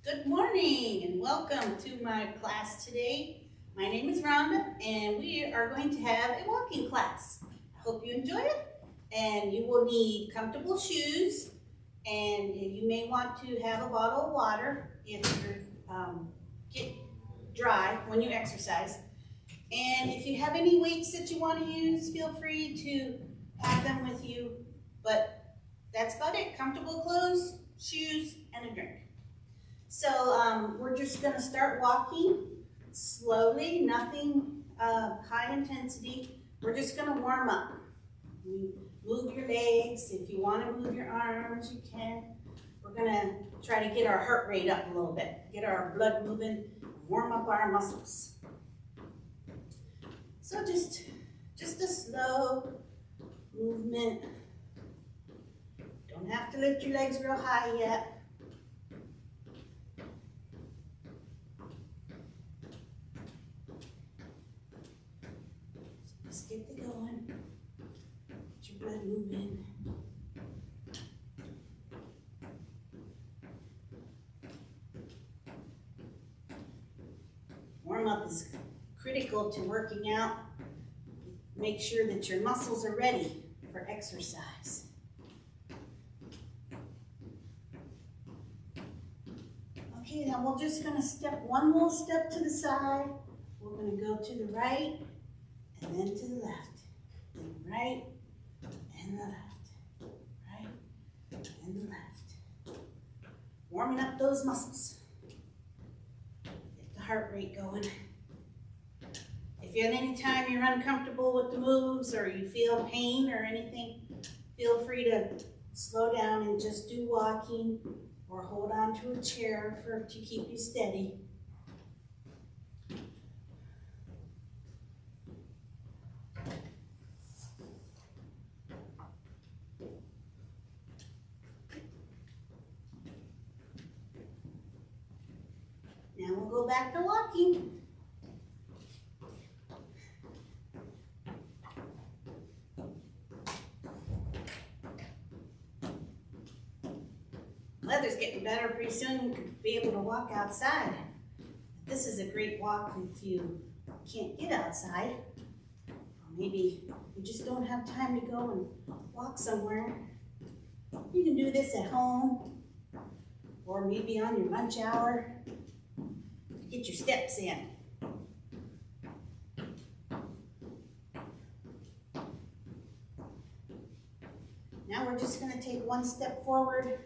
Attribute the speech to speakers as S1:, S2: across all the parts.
S1: Good morning and welcome to my class today. My name is Rhonda and we are going to have a walking class. I hope you enjoy it, and you will need comfortable shoes, and you may want to have a bottle of water if you get dry when you exercise. And if you have any weights that you want to use, feel free to have them with you, but that's about it. Comfortable clothes, shoes, and a drink. So we're just gonna start walking slowly, nothing high intensity. We're just gonna warm up. Move your legs. If you wanna move your arms, you can. We're gonna try to get our heart rate up a little bit, get our blood moving, warm up our muscles. So just a slow movement. Don't have to lift your legs real high yet. Just get the going. Get your blood moving. Warm up is critical to working out. Make sure that your muscles are ready for exercise. Okay, now we're just gonna step one little step to the side. We're gonna go to the right and then to the left. Then right and the left. Right and the left. Warming up those muscles. Get the heart rate going. If at any time you're uncomfortable with the moves or you feel pain or anything, feel free to slow down and just do walking or hold on to a chair to keep you steady. Now we'll go back to walking. Weather's getting better. Pretty soon you could be able to walk outside. This is a great walk if you can't get outside. Or maybe you just don't have time to go and walk somewhere. You can do this at home or maybe on your lunch hour to get your steps in. Now we're just going to take one step forward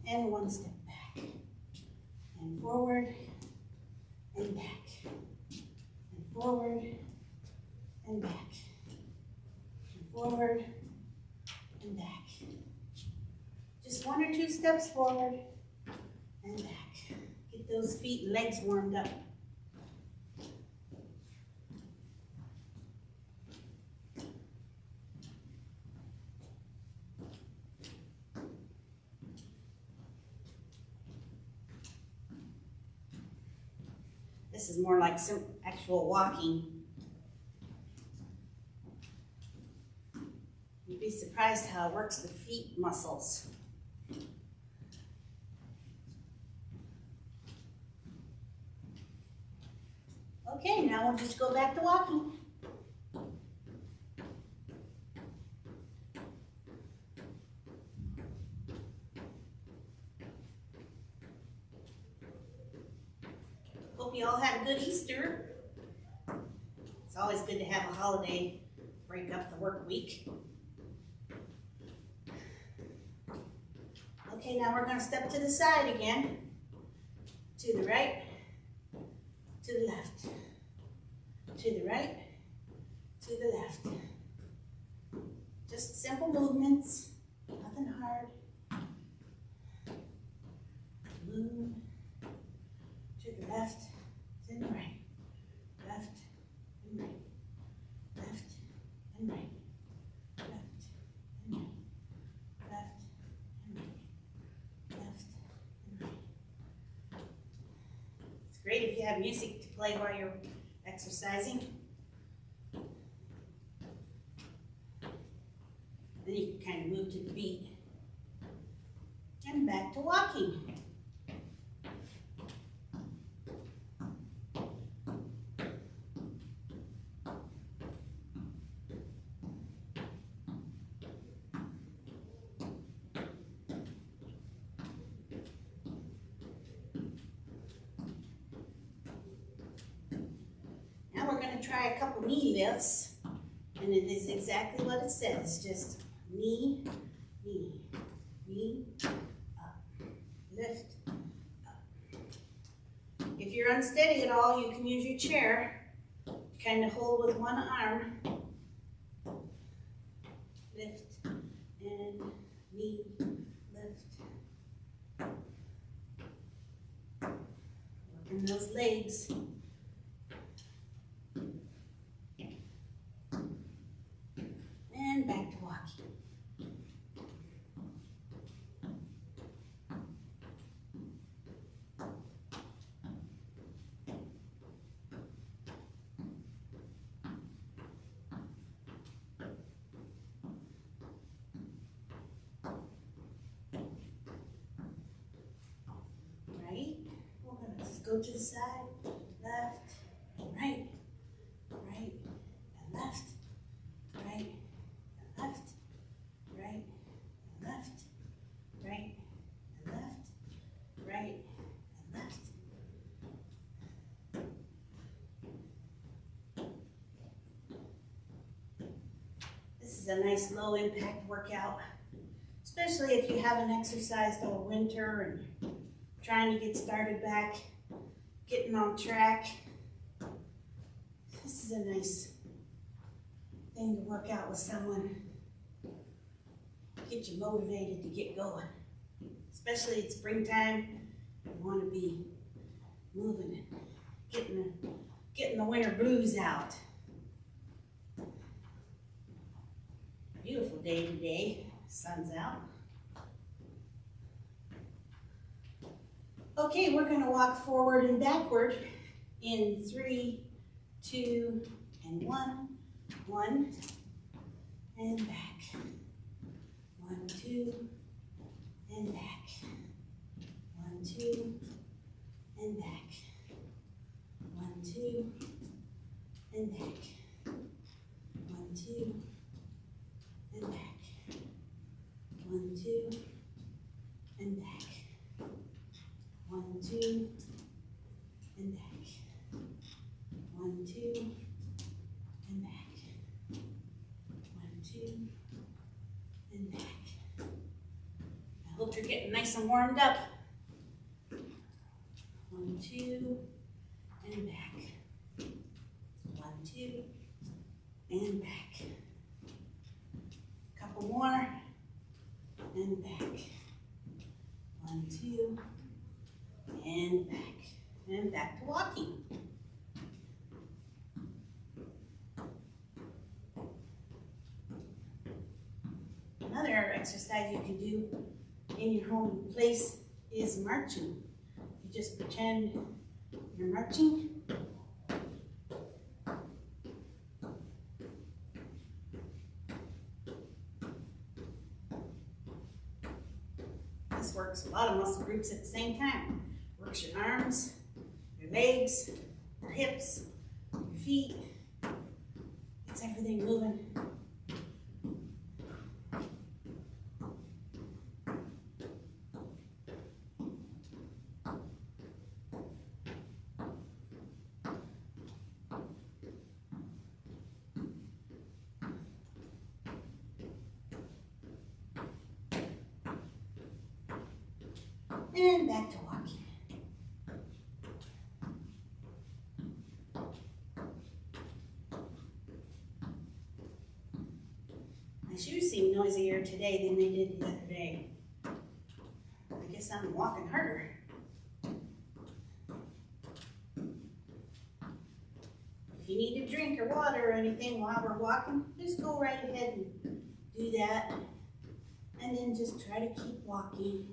S1: and one step back, and forward and back, and forward and back, and forward and back. Just one or two steps forward and back. Get those feet and legs warmed up. This is more like some actual walking. You'd be surprised how it works the feet muscles. Okay, now we'll just go back to walking. Hope you all had a good Easter. It's always good to have a holiday break up the work week. Okay, now we're going to step to the side again. To the right, to the left, to the right, to the left. Just simple movements, nothing hard. Move to the left, to the right, left and right, left and right, left and right, left and right, left and right. It's great if you have music to play while you're exercising. Then you can kind of move to the beat. And back to walking. try a couple knee lifts, and it is exactly what it says, just knee, knee, knee, up, lift, up. If you're unsteady at all, you can use your chair, kind of hold with one arm, lift, and knee, lift. Working those legs. And back to walking. Right, we're gonna just go to the side, left, right, right, and left, right, and left, right, and left, right, and left, right, and left. This is a nice low impact workout, especially if you haven't exercised all winter and trying to get started back, getting on track. This is a nice thing to work out with someone. Get you motivated to get going. Especially it's springtime, you want to be moving and getting the winter blues out. Beautiful day today, sun's out. Okay, we're going to walk forward and backward in 3, 2, and 1. 1, and back. 1, 2, and back. 1, 2, and back. 1, 2, and back. 1, 2, and back. 1, 2, and back. 1, 2, and back. 1, 2, and back. 1, 2, and back. I hope you're getting nice and warmed up. 1, 2, and back. 1, 2, and back. Couple more, and back. 1, 2, and back to walking. Another exercise you can do in your home place is marching. You just pretend you're marching. This works a lot of muscle groups at the same time. Works your arms, your legs, your hips, your feet. Gets everything moving. And back to walking. My shoes seem noisier today than they did the other day. I guess I'm walking harder. If you need a drink or water or anything while we're walking, just go right ahead and do that. And then just try to keep walking.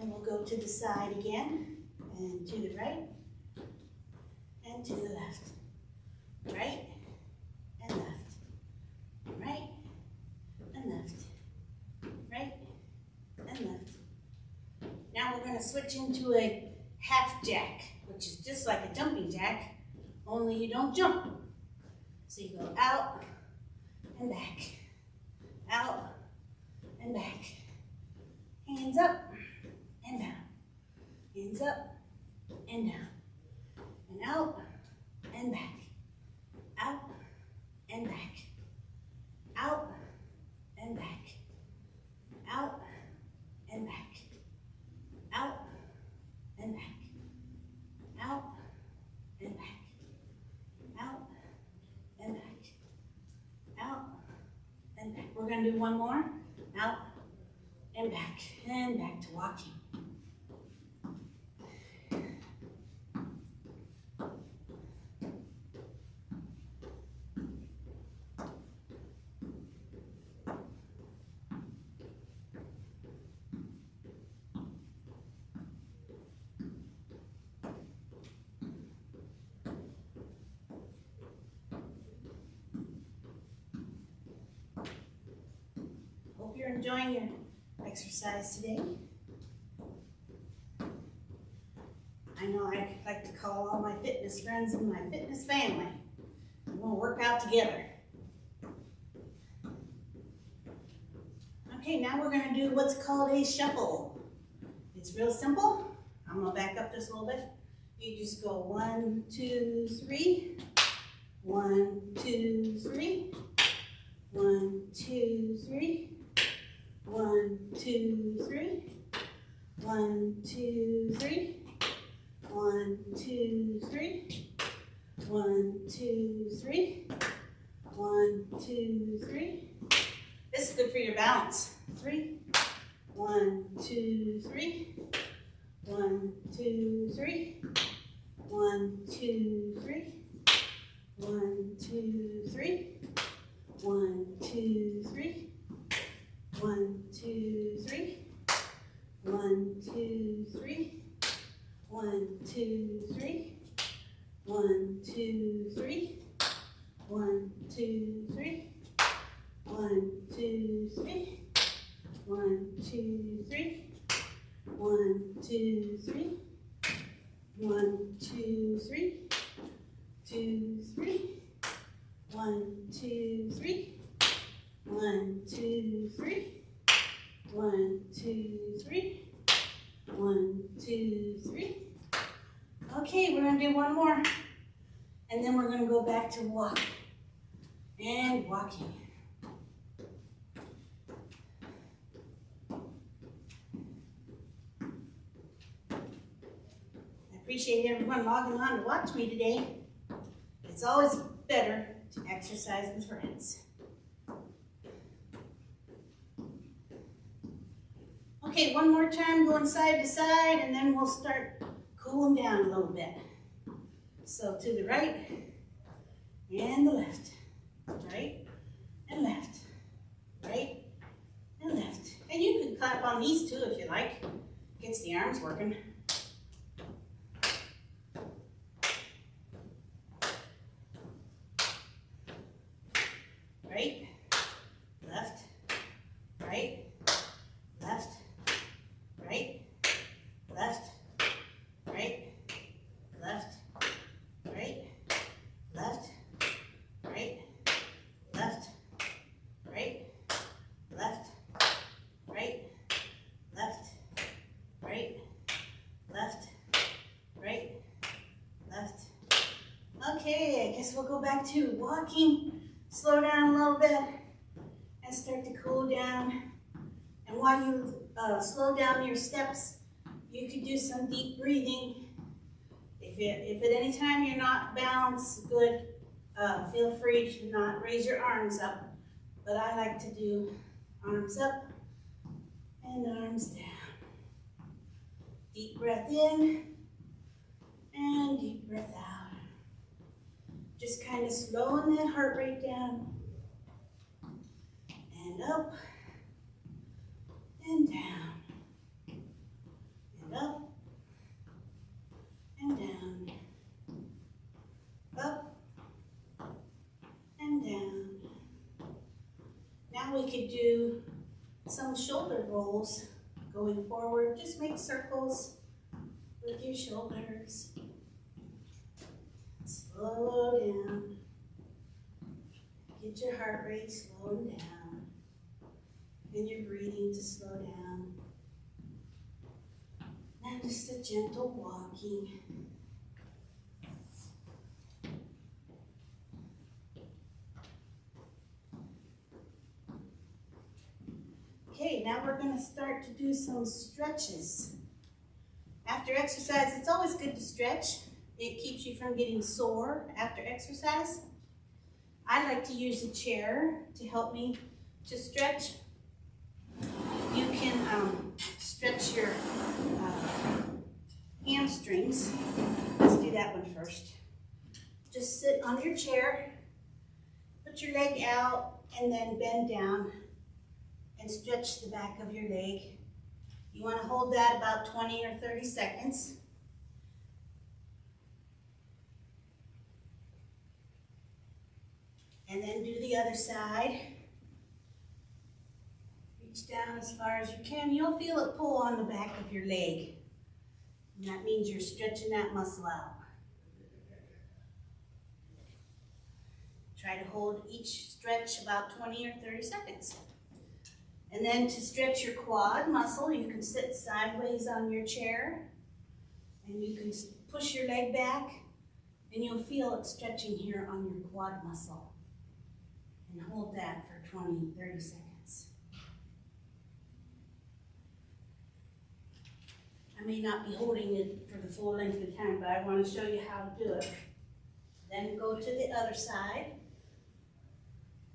S1: And we'll go to the side again, and to the right, and to the left. Right, and left. Right, and left. Right, and left. Now we're going to switch into a half jack, which is just like a jumping jack, only you don't jump. So you go out and back, out and back. Hands up and down. Hands up and down, and out, and back, out, and back, out, and back, out, and back, out, and back, out, and back, out, and back, out, and back. We're going to do one more. Out, and back to walking. Hope you're enjoying your exercise today. I know I like to call all my fitness friends and my fitness family. We're going to work out together. Okay, now we're going to do what's called a shuffle. It's real simple. I'm going to back up just a little bit. You just go 1, 2, 3. 1, 2, 3. 1, 2, 3. 1, 2, 3. 1, 2, 3. 1, 2, 3. 1, 2, 3. 1, 2, 3. This is good for your balance. 3. 1, 2, 3. 1, 2, 3. 1, 2, 3. 1, 2, 3. 1, 2, 3. 1, 2, 3. 1, 2, 3. 1, 2, 3. 1, 2, 3. 1, 2, 3. 1, 2, 3. 1, 2, 3. 1, 2, 3. 1, 2, 3. 2, 3. 1, 2, 3. 1, 2, 3. 1, 2, 3. 1, 2, 3. Okay, we're going to do one more. And then we're going to go back to walk. And walking. I appreciate everyone logging on to watch me today. It's always better to exercise with friends. Okay, one more time, going side to side, and then we'll start cooling down a little bit. So to the right and the left, right and left, right and left. And you can clap on these too if you like. Gets the arms working. Right, left, right, left, right, left, right, left, right, left, right, left, right, left, right, left, right, left, right, left. Okay, I guess we'll go back to walking. Slow down a little bit and start to cool down. And while you slow down your steps, you can do some deep breathing. If at any time you're not balanced good, feel free to not raise your arms up. But I like to do arms up and arms down. Deep breath in and deep breath out. Just kind of slowing that heart rate down. And up and down. And up and down. Up and down. Now we could do some shoulder rolls going forward. Just make circles with your shoulders. Slow down. Get your heart rate slowing down. And your breathing to slow down. Now just a gentle walking. Okay, now we're going to start to do some stretches. After exercise, it's always good to stretch. It keeps you from getting sore after exercise. I like to use a chair to help me to stretch. You can stretch your hamstrings. Let's do that one first. Just sit on your chair, put your leg out, and then bend down and stretch the back of your leg. You want to hold that about 20 or 30 seconds. And then do the other side. Reach down as far as you can. You'll feel it pull on the back of your leg. And that means you're stretching that muscle out. Try to hold each stretch about 20 or 30 seconds. And then to stretch your quad muscle, you can sit sideways on your chair. And you can push your leg back. And you'll feel it stretching here on your quad muscle. And hold that for 20, 30 seconds. I may not be holding it for the full length of time, but I want to show you how to do it. Then go to the other side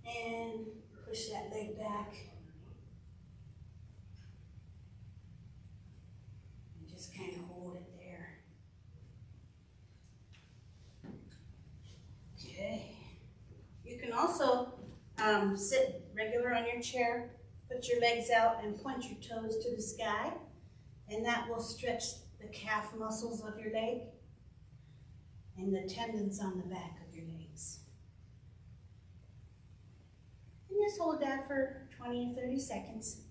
S1: and push that leg back. And just kind of hold it there. Okay. You can also sit regular on your chair, put your legs out and point your toes to the sky, and that will stretch the calf muscles of your leg and the tendons on the back of your legs. And just hold that for 20 or 30 seconds.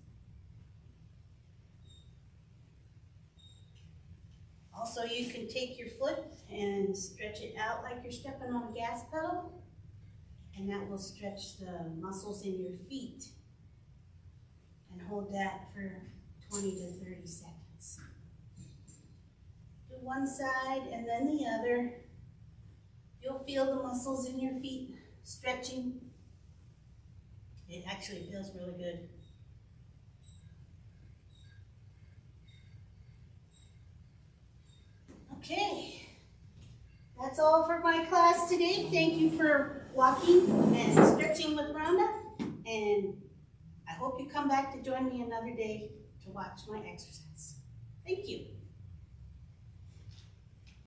S1: Also, you can take your foot and stretch it out like you're stepping on a gas pedal. And that will stretch the muscles in your feet. And hold that for 20 to 30 seconds. Do one side and then the other. You'll feel the muscles in your feet stretching. It actually feels really good. Okay. That's all for my class today. Thank you for walking and stretching with Rhonda. And I hope you come back to join me another day to watch my exercise. Thank you.